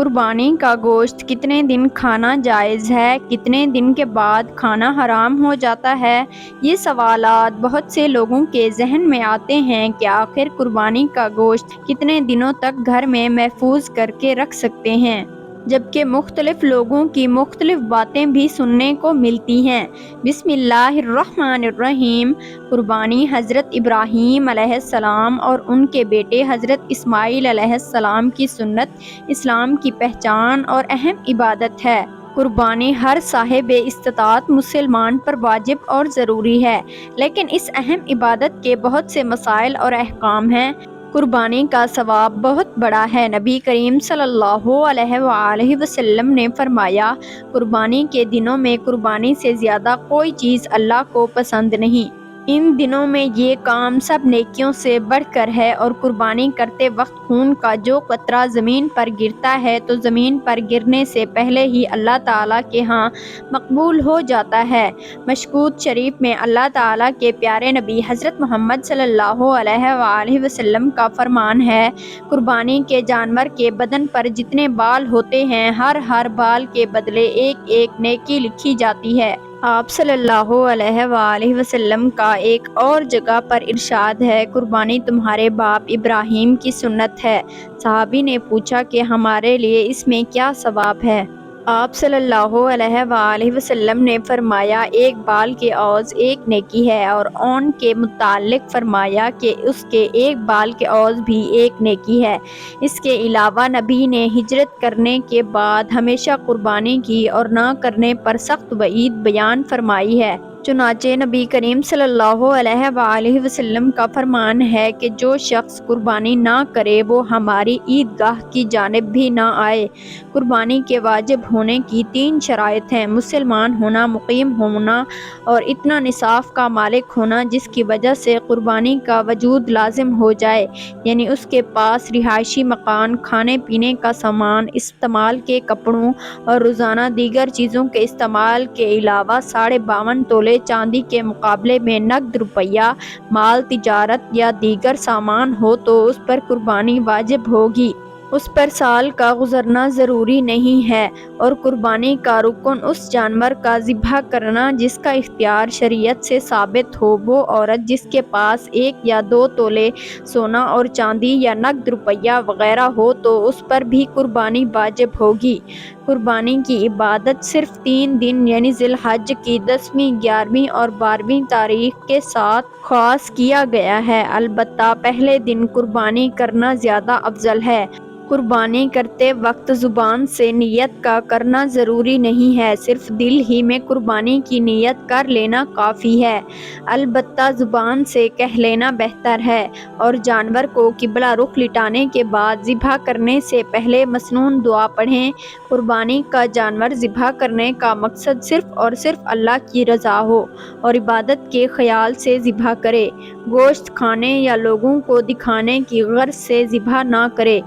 قربانی کا گوشت کتنے دن کھانا جائز ہے؟ کتنے دن کے بعد کھانا حرام ہو جاتا ہے؟ یہ سوالات بہت سے لوگوں کے ذہن میں آتے ہیں کہ آخر قربانی کا گوشت کتنے دنوں تک گھر میں محفوظ کر کے رکھ سکتے ہیں؟ جبکہ مختلف لوگوں کی مختلف باتیں بھی سننے کو ملتی ہیں۔ بسم اللہ الرحمن الرحیم۔ قربانی حضرت ابراہیم علیہ السلام اور ان کے بیٹے حضرت اسماعیل علیہ السلام کی سنت اسلام کی پہچان اور اہم عبادت ہے۔ قربانی ہر صاحب استطاعت مسلمان پر واجب اور ضروری ہے، لیکن اس اہم عبادت کے بہت سے مسائل اور احکام ہیں۔ قربانی کا ثواب بہت بڑا ہے۔ نبی کریم صلی اللہ علیہ وآلہ وسلم نے فرمایا، قربانی کے دنوں میں قربانی سے زیادہ کوئی چیز اللہ کو پسند نہیں۔ ان دنوں میں یہ کام سب نیکیوں سے بڑھ کر ہے، اور قربانی کرتے وقت خون کا جو قطرہ زمین پر گرتا ہے تو زمین پر گرنے سے پہلے ہی اللہ تعالیٰ کے ہاں مقبول ہو جاتا ہے۔ مشکوت شریف میں اللہ تعالیٰ کے پیارے نبی حضرت محمد صلی اللہ علیہ وآلہ وسلم کا فرمان ہے، قربانی کے جانور کے بدن پر جتنے بال ہوتے ہیں، ہر بال کے بدلے ایک ایک نیکی لکھی جاتی ہے۔ آپ صلی اللہ علیہ وآلہ وسلم کا ایک اور جگہ پر ارشاد ہے، قربانی تمہارے باپ ابراہیم کی سنت ہے۔ صحابی نے پوچھا کہ ہمارے لیے اس میں کیا ثواب ہے؟ آپ صلی اللہ علیہ وآلہ وسلم نے فرمایا، ایک بال کے عوض ایک نیکی ہے، اور اون کے متعلق فرمایا کہ اس کے ایک بال کے عوض بھی ایک نیکی ہے۔ اس کے علاوہ نبی نے ہجرت کرنے کے بعد ہمیشہ قربانی کی اور نہ کرنے پر سخت وعید بیان فرمائی ہے۔ چنانچہ نبی کریم صلی اللہ علیہ وآلہ وسلم کا فرمان ہے کہ جو شخص قربانی نہ کرے وہ ہماری عیدگاہ کی جانب بھی نہ آئے۔ قربانی کے واجب ہونے کی 3 شرائط ہیں: مسلمان ہونا، مقیم ہونا، اور اتنا نصاب کا مالک ہونا جس کی وجہ سے قربانی کا وجود لازم ہو جائے، یعنی اس کے پاس رہائشی مکان، کھانے پینے کا سامان، استعمال کے کپڑوں اور روزانہ دیگر چیزوں کے استعمال کے علاوہ 52.5 تولے چاندی کے مقابلے میں نقد روپیہ مال، تجارت یا دیگر سامان ہو تو اس پر قربانی واجب ہوگی۔ اس پر سال کا گزرنا ضروری نہیں ہے، اور قربانی کا رکن اس جانور کا ذبح کرنا جس کا اختیار شریعت سے ثابت ہو۔ وہ عورت جس کے پاس 1 یا 2 تولے سونا اور چاندی یا نقد روپیہ وغیرہ ہو تو اس پر بھی قربانی واجب ہوگی۔ قربانی کی عبادت صرف 3 دن یعنی ذی الحج کی 10ویں، 11ویں اور 12ویں تاریخ کے ساتھ خاص کیا گیا ہے، البتہ پہلے دن قربانی کرنا زیادہ افضل ہے۔ قربانی کرتے وقت زبان سے نیت کا کرنا ضروری نہیں ہے، صرف دل ہی میں قربانی کی نیت کر لینا کافی ہے، البتہ زبان سے کہہ لینا بہتر ہے۔ اور جانور کو قبلہ رخ لٹانے کے بعد ذبح کرنے سے پہلے مسنون دعا پڑھیں۔ قربانی کا جانور ذبح کرنے کا مقصد صرف اور صرف اللہ کی رضا ہو اور عبادت کے خیال سے ذبح کرے، گوشت کھانے یا لوگوں کو دکھانے کی غرض سے ذبح نہ کرے۔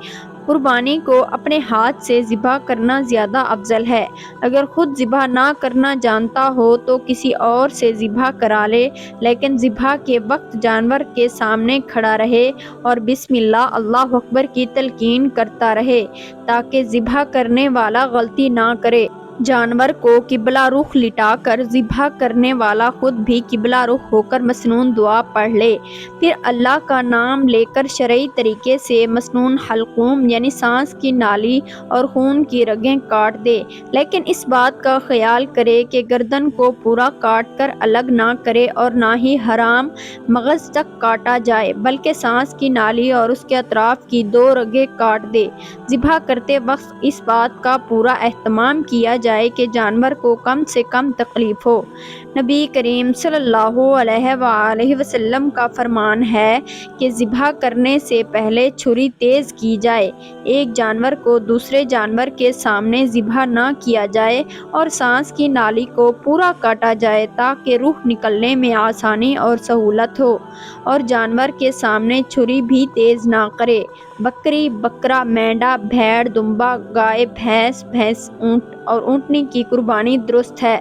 قربانی کو اپنے ہاتھ سے ذبح کرنا زیادہ افضل ہے۔ اگر خود ذبح نہ کرنا جانتا ہو تو کسی اور سے ذبح کرا لے، لیکن ذبح کے وقت جانور کے سامنے کھڑا رہے اور بسم اللہ، اللہ اکبر کی تلقین کرتا رہے تاکہ ذبح کرنے والا غلطی نہ کرے۔ جانور کو قبلہ رخ لٹا کر ذبح کرنے والا خود بھی قبلہ رخ ہو کر مسنون دعا پڑھ لے، پھر اللہ کا نام لے کر شرعی طریقے سے مسنون حلقوم یعنی سانس کی نالی اور خون کی رگیں کاٹ دے، لیکن اس بات کا خیال کرے کہ گردن کو پورا کاٹ کر الگ نہ کرے اور نہ ہی حرام مغز تک کاٹا جائے، بلکہ سانس کی نالی اور اس کے اطراف کی 2 رگیں کاٹ دے۔ ذبح کرتے وقت اس بات کا پورا اہتمام کیا جائے کہ جانور کو کم سے کم تکلیف ہو۔ نبی کریم صلی اللہ علیہ وآلہ وسلم کا فرمان ہے کہ ذبح کرنے سے پہلے چھری تیز کی جائے، ایک جانور کو دوسرے جانور کے سامنے ذبح نہ کیا جائے اور سانس کی نالی کو پورا کاٹا جائے تاکہ روح نکلنے میں آسانی اور سہولت ہو، اور جانور کے سامنے چھری بھی تیز نہ کرے۔ بکری، بکرا، مینڈا، بھیڑ، دمبا، گائے، بھینس، اونٹ اور اونٹنی کی قربانی درست ہے۔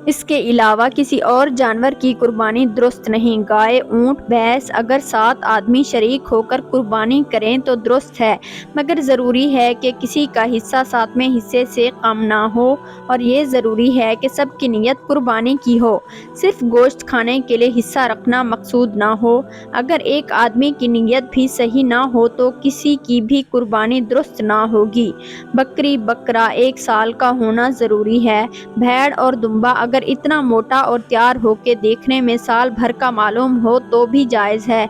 اس کے علاوہ کسی اور جانور کی قربانی درست نہیں۔ گائے، اونٹ، بھینس اگر 7 آدمی شریک ہو کر قربانی کریں تو درست ہے، مگر ضروری ہے کہ کسی کا حصہ 7ویں حصے سے کم نہ ہو، اور یہ ضروری ہے کہ سب کی نیت قربانی کی ہو۔ صرف گوشت کھانے کے لیے حصہ رکھنا مقصود نہ ہو۔ اگر ایک آدمی کی نیت بھی صحیح نہ ہو تو کسی کی بھی قربانی درست نہ ہوگی۔ بکری بکرا 1 سال کا ہونا ضروری ہے۔ بھیڑ اور دمبا اگر اتنا موٹا اور تیار ہو کہ دیکھنے میں سال بھر کا معلوم ہو تو بھی جائز ہے۔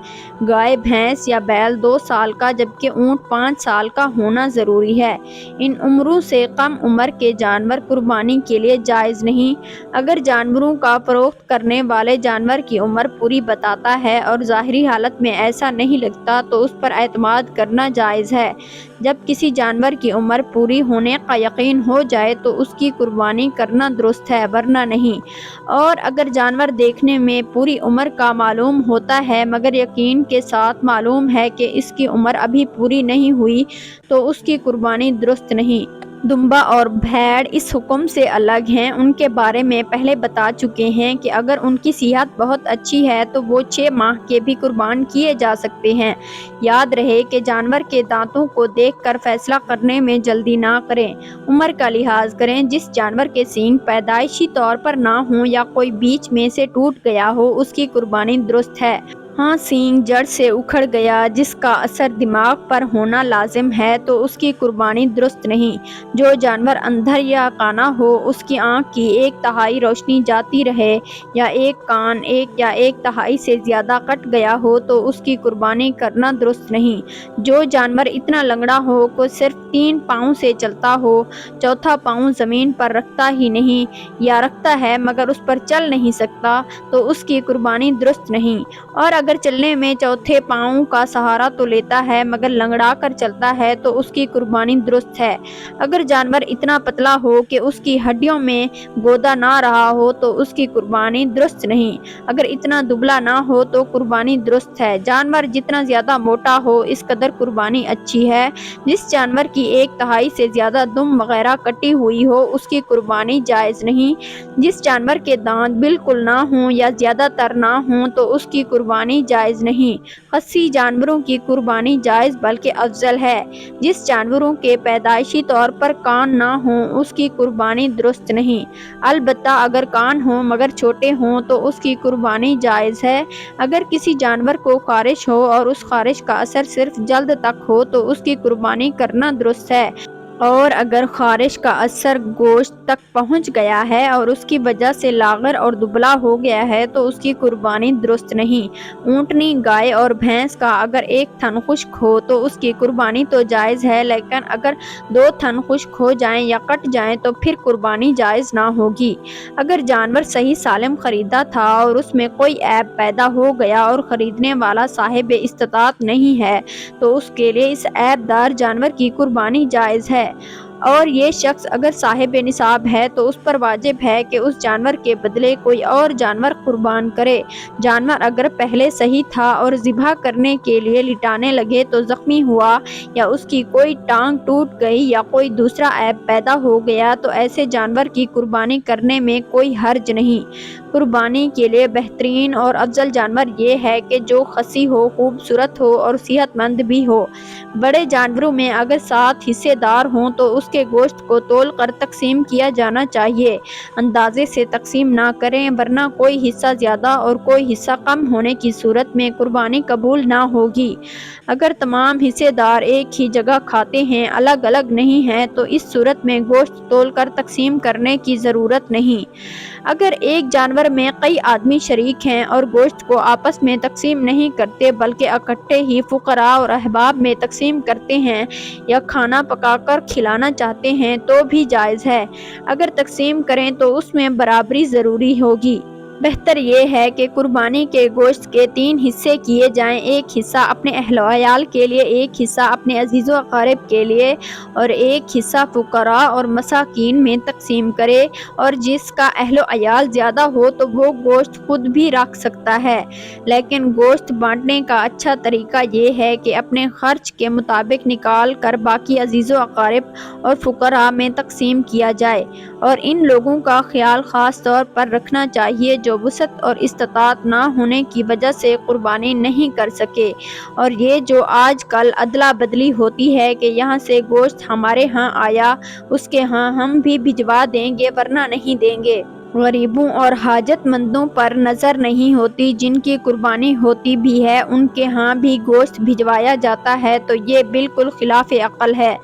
گائے، بھینس یا بیل 2 سال کا جبکہ اونٹ 5 سال کا ہونا ضروری ہے۔ ان عمروں سے کم عمر کے جانور قربانی کے لیے جائز نہیں۔ اگر جانوروں کا فروخت کرنے والے جانور کی عمر پوری بتاتا ہے اور ظاہری حالت میں ایسا نہیں لگتا تو اس پر اعتماد کرنا جائز ہے۔ جب کسی جانور کی عمر پوری ہونے کا یقین ہو جائے تو اس کی قربانی کرنا درست ہے، ورنہ نہیں۔ اور اگر جانور دیکھنے میں پوری عمر کا معلوم ہوتا ہے مگر یقین کے ساتھ معلوم ہے کہ اس کی عمر ابھی پوری نہیں ہوئی تو اس کی قربانی درست نہیں۔ دمبا اور بھیڑ اس حکم سے الگ ہیں۔ ان کے بارے میں پہلے بتا چکے ہیں کہ اگر ان کی صحت بہت اچھی ہے تو وہ 6 ماہ کے بھی قربان کیے جا سکتے ہیں۔ یاد رہے کہ جانور کے دانتوں کو دیکھ کر فیصلہ کرنے میں جلدی نہ کریں۔ عمر کا لحاظ کریں۔ جس جانور کے سینگ پیدائشی طور پر نہ ہوں یا کوئی بیچ میں سے ٹوٹ گیا ہو اس کی قربانی درست ہے۔ ہاں، سینگ جڑ سے اکھڑ گیا جس کا اثر دماغ پر ہونا لازم ہے تو اس کی قربانی درست نہیں۔ جو جانور اندھر یا کانا ہو، اس کی آنکھ کی 1/3 روشنی جاتی رہے یا ایک کان 1 یا 1/3 سے زیادہ کٹ گیا ہو تو اس کی قربانی کرنا درست نہیں۔ جو جانور اتنا لنگڑا ہو کہ صرف 3 پاؤں سے چلتا ہو، چوتھا پاؤں زمین پر رکھتا ہی نہیں یا رکھتا ہے مگر اس پر چل نہیں سکتا تو اس کی قربانی درست نہیں۔ اور اگر چلنے میں چوتھے پاؤں کا سہارا تو لیتا ہے مگر لنگڑا کر چلتا ہے تو اس کی قربانی درست ہے۔ اگر جانور اتنا پتلا ہو کہ اس کی ہڈیوں میں گودا نہ رہا ہو تو اس کی قربانی درست نہیں۔ اگر اتنا دبلا نہ ہو تو قربانی درست ہے۔ جانور جتنا زیادہ موٹا ہو اس قدر قربانی اچھی ہے۔ جس جانور کی 1/3 سے زیادہ دم وغیرہ کٹی ہوئی ہو اس کی قربانی جائز نہیں۔ جس جانور کے دانت بالکل نہ ہوں یا زیادہ تر نہ ہوں تو اس کی قربانی جائز نہیں۔ خصی جانوروں کی قربانی جائز بلکہ افضل ہے۔ جس جانوروں کے پیدائشی طور پر کان نہ ہوں اس کی قربانی درست نہیں۔ البتہ اگر کان ہوں مگر چھوٹے ہوں تو اس کی قربانی جائز ہے۔ اگر کسی جانور کو خارش ہو اور اس خارش کا اثر صرف جلد تک ہو تو اس کی قربانی کرنا درست ہے۔ اور اگر خارش کا اثر گوشت تک پہنچ گیا ہے اور اس کی وجہ سے لاغر اور دبلا ہو گیا ہے تو اس کی قربانی درست نہیں۔ اونٹنی، گائے اور بھینس کا اگر ایک تھن خشک ہو تو اس کی قربانی تو جائز ہے، لیکن اگر 2 تھن خشک ہو جائیں یا کٹ جائیں تو پھر قربانی جائز نہ ہوگی۔ اگر جانور صحیح سالم خریدا تھا اور اس میں کوئی عیب پیدا ہو گیا اور خریدنے والا صاحب استطاعت نہیں ہے تو اس کے لیے اس عیب دار جانور کی قربانی جائز ہے۔ اور یہ شخص اگر صاحب نصاب ہے تو اس پر واجب ہے کہ اس جانور کے بدلے کوئی اور جانور قربان کرے۔ جانور اگر پہلے صحیح تھا اور ذبح کرنے کے لیے لٹانے لگے تو زخمی ہوا یا اس کی کوئی ٹانگ ٹوٹ گئی یا کوئی دوسرا عیب پیدا ہو گیا تو ایسے جانور کی قربانی کرنے میں کوئی حرج نہیں۔ قربانی کے لیے بہترین اور افضل جانور یہ ہے کہ جو خصی ہو، خوبصورت ہو اور صحت مند بھی ہو۔ بڑے جانوروں میں اگر 7 حصے دار ہوں تو اس کے گوشت کو تول کر تقسیم کیا جانا چاہیے۔ اندازے سے تقسیم نہ کریں ورنہ کوئی حصہ زیادہ اور کوئی حصہ کم ہونے کی صورت میں قربانی قبول نہ ہوگی۔ اگر تمام حصے دار ایک ہی جگہ کھاتے ہیں، الگ الگ نہیں ہیں تو اس صورت میں گوشت تول کر تقسیم کرنے کی ضرورت نہیں۔ اگر ایک جانور میں کئی آدمی شریک ہیں اور گوشت کو آپس میں تقسیم نہیں کرتے بلکہ اکٹھے ہی فقراء اور احباب میں تقسیم کرتے ہیں یا کھانا پکا کر کھلانا چاہتے ہیں تو بھی جائز ہے۔ اگر تقسیم کریں تو اس میں برابری ضروری ہوگی۔ بہتر یہ ہے کہ قربانی کے گوشت کے 3 حصے کیے جائیں، ایک حصہ اپنے اہل و عیال کے لیے، ایک حصہ اپنے عزیز و اقارب کے لیے اور ایک حصہ فقراء اور مساکین میں تقسیم کرے، اور جس کا اہل و عیال زیادہ ہو تو وہ گوشت خود بھی رکھ سکتا ہے۔ لیکن گوشت بانٹنے کا اچھا طریقہ یہ ہے کہ اپنے خرچ کے مطابق نکال کر باقی عزیز و اقارب اور فقراء میں تقسیم کیا جائے، اور ان لوگوں کا خیال خاص طور پر رکھنا چاہیے جو وسعت اور استطاعت نہ ہونے کی وجہ سے قربانی نہیں کر سکے، اور یہ جو آج کل ادلا بدلی ہوتی ہے کہ یہاں سے گوشت ہمارے ہاں آیا، اس کے ہاں ہم بھی بھجوا دیں گے ورنہ نہیں دیں گے۔ غریبوں اور حاجت مندوں پر نظر نہیں ہوتی، جن کی قربانی ہوتی بھی ہے ان کے ہاں بھی گوشت بھجوایا جاتا ہے، تو یہ بالکل خلاف عقل ہے۔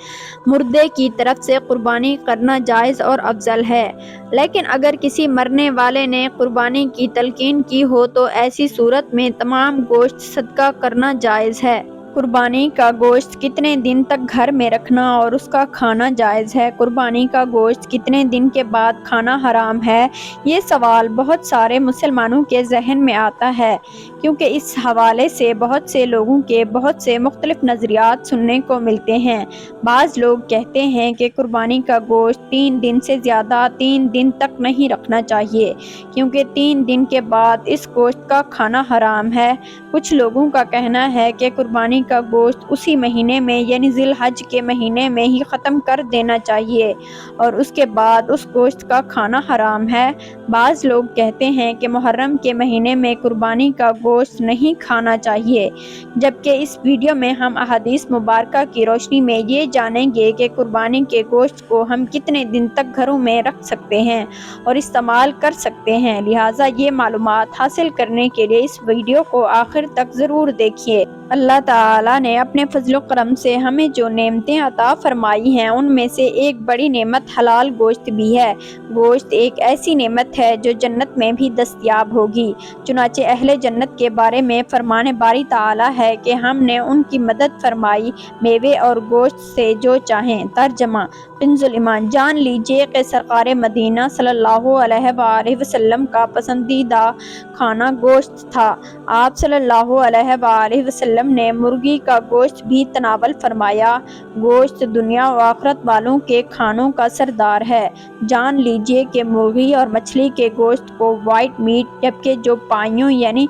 مردے کی طرف سے قربانی کرنا جائز اور افضل ہے، لیکن اگر کسی مرنے والے نے قربانی کی تلقین کی ہو تو ایسی صورت میں تمام گوشت صدقہ کرنا جائز ہے۔ قربانی کا گوشت کتنے دن تک گھر میں رکھنا اور اس کا کھانا جائز ہے؟ قربانی کا گوشت کتنے دن کے بعد کھانا حرام ہے؟ یہ سوال بہت سارے مسلمانوں کے ذہن میں آتا ہے، کیونکہ اس حوالے سے بہت سے لوگوں کے بہت سے مختلف نظریات سننے کو ملتے ہیں۔ بعض لوگ کہتے ہیں کہ قربانی کا گوشت 3 دن سے زیادہ 3 دن تک نہیں رکھنا چاہیے، کیونکہ 3 دن کے بعد اس گوشت کا کھانا حرام ہے۔ کچھ لوگوں کا کہنا ہے کہ قربانی کا گوشت اسی مہینے میں یعنی ذی الحج کے مہینے میں ہی ختم کر دینا چاہیے اور اس کے بعد اس گوشت کا کھانا حرام ہے۔ بعض لوگ کہتے ہیں کہ محرم کے مہینے میں قربانی کا گوشت نہیں کھانا چاہیے، جبکہ اس ویڈیو میں ہم احادیث مبارکہ کی روشنی میں یہ جانیں گے کہ قربانی کے گوشت کو ہم کتنے دن تک گھروں میں رکھ سکتے ہیں اور استعمال کر سکتے ہیں، لہٰذا یہ معلومات حاصل کرنے کے لیے اس ویڈیو کو آخر تک ضرور دیکھیے۔ اللہ تعالیٰ نے اپنے فضل و کرم سے ہمیں جو نعمتیں عطا فرمائی ہیں ان میں سے ایک بڑی نعمت حلال گوشت بھی ہے۔ گوشت ایک ایسی نعمت ہے جو جنت میں بھی دستیاب ہوگی، چنانچہ اہل جنت کے بارے میں فرمان باری تعالیٰ ہے کہ ہم نے ان کی مدد فرمائی میوے اور گوشت سے جو چاہیں۔ ترجمہ کنز ایمان۔ جان لیجیے کہ سرکار مدینہ صلی اللہ علیہ وآلہ وسلم کا پسندیدہ کھانا گوشت تھا۔ آپ صلی اللہ علیہ وآلہ وسلم نے مرغی کا گوشت بھی تناول فرمایا۔ گوشت دنیا و آخرت والوں کے کھانوں کا سردار ہے۔ جان لیجیے کہ مرغی اور مچھلی کے گوشت کو وائٹ میٹ، جبکہ جو پائیوں یعنی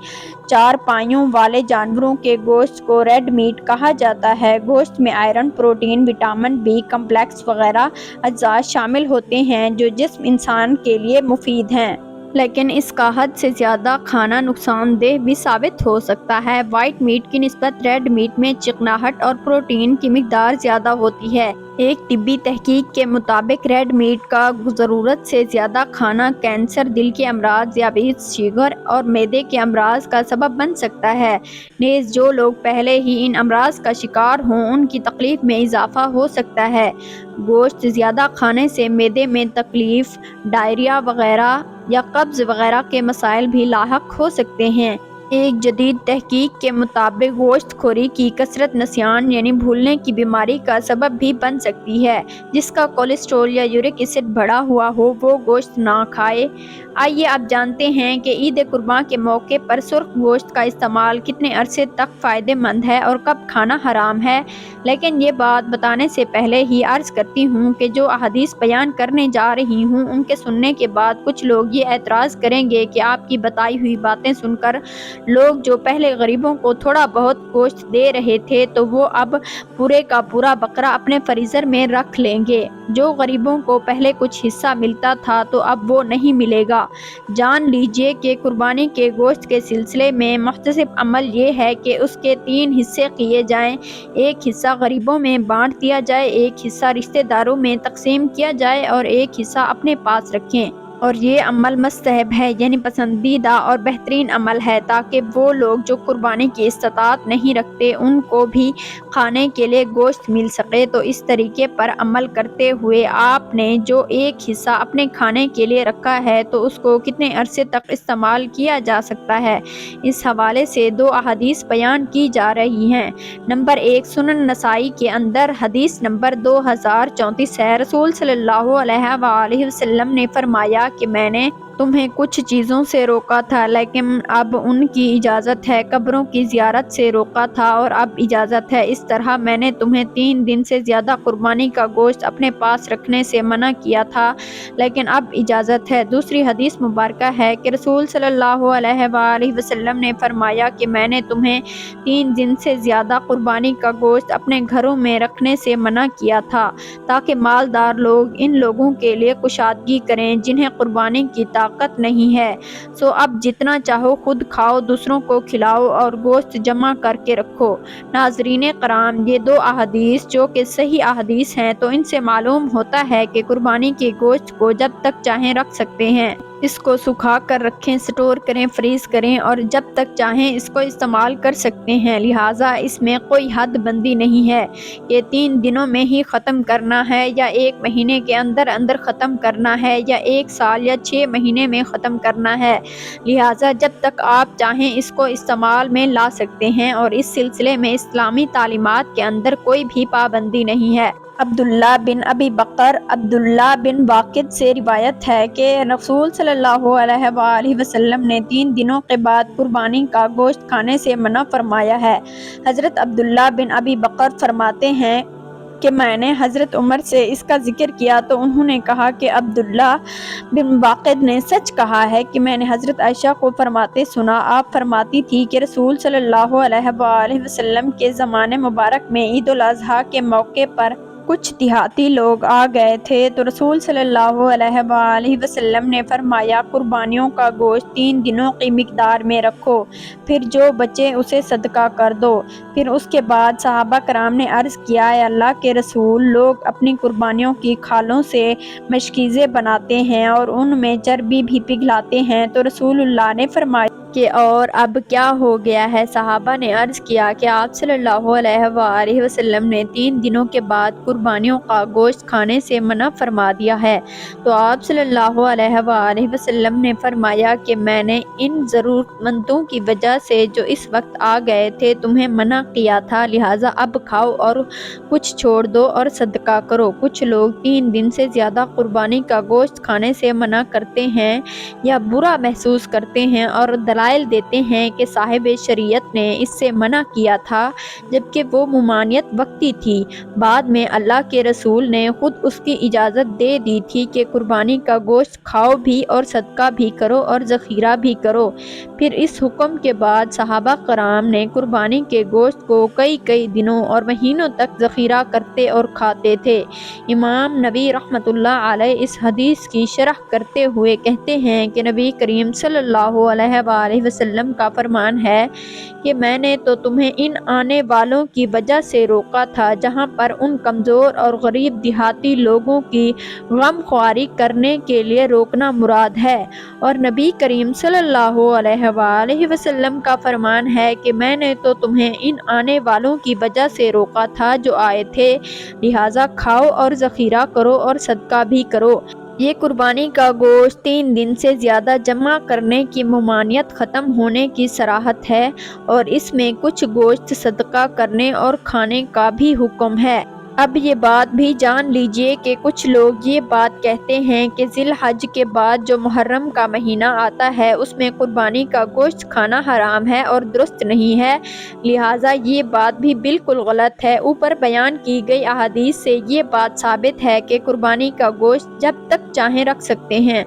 4 پائیوں والے جانوروں کے گوشت کو ریڈ میٹ کہا جاتا ہے۔ گوشت میں iron, protein, vitamin B complex وغیرہ اجزاء شامل ہوتے ہیں جو جسم انسان کے لیے مفید ہیں، لیکن اس کا حد سے زیادہ کھانا نقصان دہ بھی ثابت ہو سکتا ہے۔ وائٹ میٹ کی نسبت ریڈ میٹ میں چکناہٹ اور پروٹین کی مقدار زیادہ ہوتی ہے۔ ایک طبی تحقیق کے مطابق ریڈ میٹ کا ضرورت سے زیادہ کھانا کینسر، دل کے امراض، ذیابیطس، شوگر اور معدے کے امراض کا سبب بن سکتا ہے۔ نیز جو لوگ پہلے ہی ان امراض کا شکار ہوں ان کی تکلیف میں اضافہ ہو سکتا ہے۔ گوشت زیادہ کھانے سے معدے میں تکلیف، ڈائریا وغیرہ یا قبض وغیرہ کے مسائل بھی لاحق ہو سکتے ہیں۔ ایک جدید تحقیق کے مطابق گوشت خوری کی کثرت نسیان یعنی بھولنے کی بیماری کا سبب بھی بن سکتی ہے۔ جس کا کولیسٹرول یا یورک ایسڈ بڑھا ہوا ہو وہ گوشت نہ کھائے۔ آئیے اب جانتے ہیں کہ عید قرباں کے موقع پر سرخ گوشت کا استعمال کتنے عرصے تک فائدہ مند ہے اور کب کھانا حرام ہے، لیکن یہ بات بتانے سے پہلے ہی عرض کرتی ہوں کہ جو احادیث بیان کرنے جا رہی ہوں ان کے سننے کے بعد کچھ لوگ یہ اعتراض کریں گے کہ آپ کی بتائی ہوئی باتیں سن کر لوگ جو پہلے غریبوں کو تھوڑا بہت گوشت دے رہے تھے تو وہ اب پورے کا پورا بکرا اپنے فریزر میں رکھ لیں گے۔ جو غریبوں کو پہلے کچھ حصہ ملتا تھا تو اب وہ نہیں ملے گا۔ جان لیجیے کہ قربانی کے گوشت کے سلسلے میں محتسب عمل یہ ہے کہ اس کے 3 حصے کیے جائیں، ایک حصہ غریبوں میں بانٹ دیا جائے، ایک حصہ رشتہ داروں میں تقسیم کیا جائے اور ایک حصہ اپنے پاس رکھیں۔ اور یہ عمل مستحب ہے یعنی پسندیدہ اور بہترین عمل ہے تاکہ وہ لوگ جو قربانی کی استطاعت نہیں رکھتے ان کو بھی کھانے کے لیے گوشت مل سکے۔ تو اس طریقے پر عمل کرتے ہوئے آپ نے جو ایک حصہ اپنے کھانے کے لیے رکھا ہے تو اس کو کتنے عرصے تک استعمال کیا جا سکتا ہے، اس حوالے سے 2 احادیث بیان کی جا رہی ہیں۔ نمبر 1 سنن نسائی کے اندر حدیث نمبر 2034 ہے۔ رسول صلی اللہ علیہ وآلہ وسلم نے فرمایا کہ میں نے تمہیں کچھ چیزوں سے روکا تھا لیکن اب ان کی اجازت ہے، قبروں کی زیارت سے روکا تھا اور اب اجازت ہے، اس طرح میں نے تمہیں 3 دن سے زیادہ قربانی کا گوشت اپنے پاس رکھنے سے منع کیا تھا لیکن اب اجازت ہے۔ دوسری حدیث مبارکہ ہے کہ رسول صلی اللہ علیہ وآلہ وسلم نے فرمایا کہ میں نے تمہیں 3 دن سے زیادہ قربانی کا گوشت اپنے گھروں میں رکھنے سے منع کیا تھا تاکہ مالدار لوگ ان لوگوں کے لیے کشادگی کریں جنہیں قربانی کی طاقت نہیں ہے، سو اب جتنا چاہو خود کھاؤ، دوسروں کو کھلاؤ اور گوشت جمع کر کے رکھو۔ ناظرین کرام، یہ 2 احادیث جو کہ صحیح احادیث ہیں، تو ان سے معلوم ہوتا ہے کہ قربانی کے گوشت کو جب تک چاہیں رکھ سکتے ہیں۔ اس کو سکھا کر رکھیں، سٹور کریں، فریز کریں اور جب تک چاہیں اس کو استعمال کر سکتے ہیں، لہٰذا اس میں کوئی حد بندی نہیں ہے کہ 3 دنوں میں ہی ختم کرنا ہے یا 1 مہینے کے اندر اندر ختم کرنا ہے یا 1 سال یا 6 مہینے میں ختم کرنا ہے، لہٰذا جب تک آپ چاہیں اس کو استعمال میں لا سکتے ہیں اور اس سلسلے میں اسلامی تعلیمات کے اندر کوئی بھی پابندی نہیں ہے۔ عبداللہ بن واقد سے روایت ہے کہ رسول صلی اللہ علیہ وآلہ وسلم نے 3 دنوں کے بعد قربانی کا گوشت کھانے سے منع فرمایا ہے۔ حضرت عبداللہ بن ابی بکر فرماتے ہیں کہ میں نے حضرت عمر سے اس کا ذکر کیا تو انہوں نے کہا کہ عبداللہ بن واقد نے سچ کہا ہے کہ میں نے حضرت عائشہ کو فرماتے سنا، آپ فرماتی تھی کہ رسول صلی اللہ علیہ وآلہ وسلم کے زمانے مبارک میں عید الاضحیٰ کے موقع پر کچھ دیہاتی لوگ آ گئے تھے تو رسول صلی اللہ علیہ وآلہ وسلم نے فرمایا قربانیوں کا گوشت 3 دنوں کی مقدار میں رکھو، پھر جو بچے اسے صدقہ کر دو۔ پھر اس کے بعد صحابہ کرام نے عرض کیا، اے اللہ کے رسول، لوگ اپنی قربانیوں کی کھالوں سے مشکیزیں بناتے ہیں اور ان میں چربی بھی پگھلاتے ہیں، تو رسول اللہ نے فرمایا کہ اور اب کیا ہو گیا ہے؟ صحابہ نے عرض کیا کہ آپ صلی اللہ علیہ وآلہ وسلم نے 3 دنوں کے بعد قربانیوں کا گوشت کھانے سے منع فرما دیا ہے، تو آپ صلی اللہ علیہ وآلہ وسلم نے فرمایا کہ میں نے ان ضرورت مندوں کی وجہ سے جو اس وقت آ گئے تھے تمہیں منع کیا تھا، لہٰذا اب کھاؤ اور کچھ چھوڑ دو اور صدقہ کرو۔ کچھ لوگ 3 دن سے زیادہ قربانی کا گوشت کھانے سے منع کرتے ہیں یا برا محسوس کرتے ہیں اور دلائل دیتے ہیں کہ صاحب شریعت نے اس سے منع کیا تھا جبکہ وہ ممانعت وقتی تھی، بعد میں اللہ کے رسول نے خود اس کی اجازت دے دی تھی کہ قربانی کا گوشت کھاؤ بھی اور صدقہ بھی کرو اور ذخیرہ بھی کرو۔ پھر اس حکم کے بعد صحابہ کرام نے قربانی کے گوشت کو کئی دنوں اور مہینوں تک ذخیرہ کرتے اور کھاتے تھے۔ امام نووی رحمۃ اللہ علیہ اس حدیث کی شرح کرتے ہوئے کہتے ہیں کہ نبی کریم صلی اللہ علیہ وآلہ وسلم کا فرمان ہے کہ میں نے تو تمہیں ان آنے والوں کی وجہ سے روکا تھا جہاں پر ان کمزور اور غریب دیہاتی لوگوں کی غم خواری کرنے کے لیے روکنا مراد ہے، اور نبی کریم صلی اللہ علیہ وآلہ وسلم کا فرمان ہے کہ میں نے تو تمہیں ان آنے والوں کی وجہ سے روکا تھا جو آئے تھے، لہٰذا کھاؤ اور ذخیرہ کرو اور صدقہ بھی کرو۔ یہ قربانی کا گوشت 3 دن سے زیادہ جمع کرنے کی ممانعت ختم ہونے کی صراحت ہے اور اس میں کچھ گوشت صدقہ کرنے اور کھانے کا بھی حکم ہے۔ اب یہ بات بھی جان لیجئے کہ کچھ لوگ یہ بات کہتے ہیں کہ ذی الحج کے بعد جو محرم کا مہینہ آتا ہے اس میں قربانی کا گوشت کھانا حرام ہے اور درست نہیں ہے، لہٰذا یہ بات بھی بالکل غلط ہے۔ اوپر بیان کی گئی احادیث سے یہ بات ثابت ہے کہ قربانی کا گوشت جب تک چاہیں رکھ سکتے ہیں،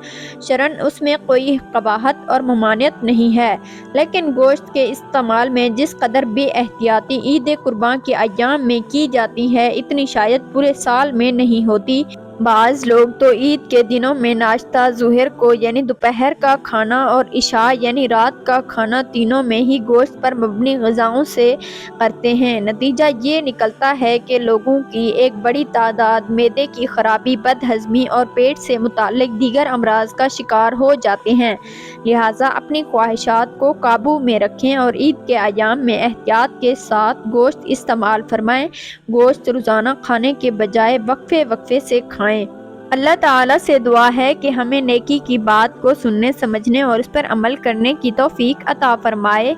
شرعاً اس میں کوئی قباحت اور ممانعت نہیں ہے، لیکن گوشت کے استعمال میں جس قدر بے احتیاطی عید قرباں کے ایام میں کی جاتی ہے اتنی شاید پورے سال میں نہیں ہوتی۔ بعض لوگ تو عید کے دنوں میں ناشتہ ظہر کو یعنی دوپہر کا کھانا اور عشاء یعنی رات کا کھانا تینوں میں ہی گوشت پر مبنی غذاؤں سے کرتے ہیں۔ نتیجہ یہ نکلتا ہے کہ لوگوں کی ایک بڑی تعداد معدے کی خرابی، بد ہضمی اور پیٹ سے متعلق دیگر امراض کا شکار ہو جاتے ہیں، لہٰذا اپنی خواہشات کو قابو میں رکھیں اور عید کے ایام میں احتیاط کے ساتھ گوشت استعمال فرمائیں۔ گوشت روزانہ کھانے کے بجائے وقفے وقفے سے کھائیں۔ اللہ تعالیٰ سے دعا ہے کہ ہمیں نیکی کی بات کو سننے، سمجھنے اور اس پر عمل کرنے کی توفیق عطا فرمائے۔